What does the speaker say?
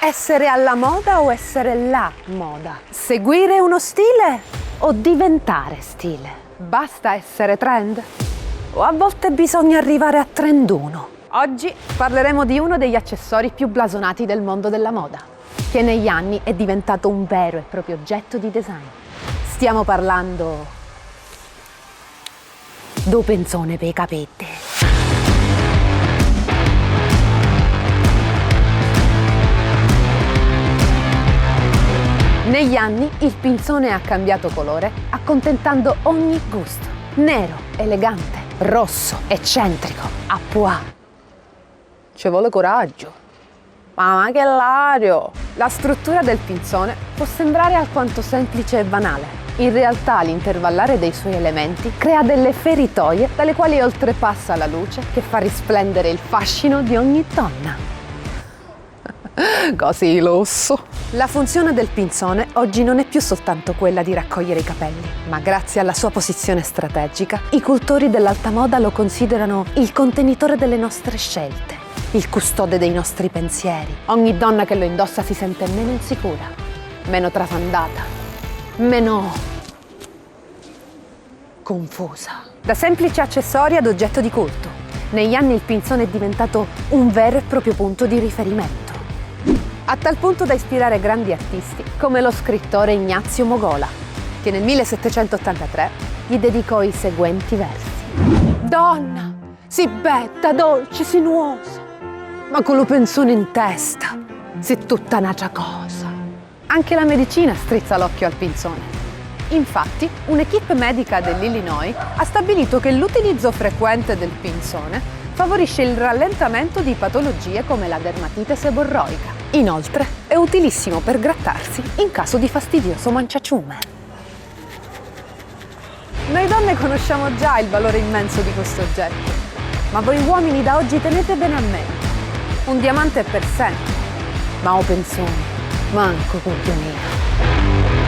Essere alla moda o essere la moda? Seguire uno stile o diventare stile? Basta essere trend? O a volte bisogna arrivare a trend 1? Oggi parleremo di uno degli accessori più blasonati del mondo della moda, che negli anni è diventato un vero e proprio oggetto di design. Stiamo parlando do penzone per i capetti. Negli anni il pinzone ha cambiato colore, accontentando ogni gusto. Nero, elegante, rosso, eccentrico, a pois. Ci vuole coraggio. Ma che l'ario! La struttura del pinzone può sembrare alquanto semplice e banale. In realtà l'intervallare dei suoi elementi crea delle feritoie dalle quali oltrepassa la luce che fa risplendere il fascino di ogni donna. Così lusso. La funzione del pinzone oggi non è più soltanto quella di raccogliere i capelli, ma grazie alla sua posizione strategica, i cultori dell'alta moda lo considerano il contenitore delle nostre scelte, il custode dei nostri pensieri. Ogni donna che lo indossa si sente meno insicura, meno trasandata, meno confusa. Da semplice accessorio ad oggetto di culto, negli anni il pinzone è diventato un vero e proprio punto di riferimento. A tal punto da ispirare grandi artisti come lo scrittore Ignazio Mogola, che nel 1783 gli dedicò i seguenti versi. Donna, si bella, dolce, sinuosa, ma con lo penzone in testa, si tutta un'altra cosa. Anche la medicina strizza l'occhio al pinzone. Infatti, un'equipe medica dell'Illinois ha stabilito che l'utilizzo frequente del pinzone favorisce il rallentamento di patologie come la dermatite seborroica. Inoltre, è utilissimo per grattarsi in caso di fastidioso manciaciume. Noi donne conosciamo già il valore immenso di questo oggetto, ma voi uomini da oggi tenete bene a mente. Un diamante è per sempre, ma o penzone, manco cucchiaina.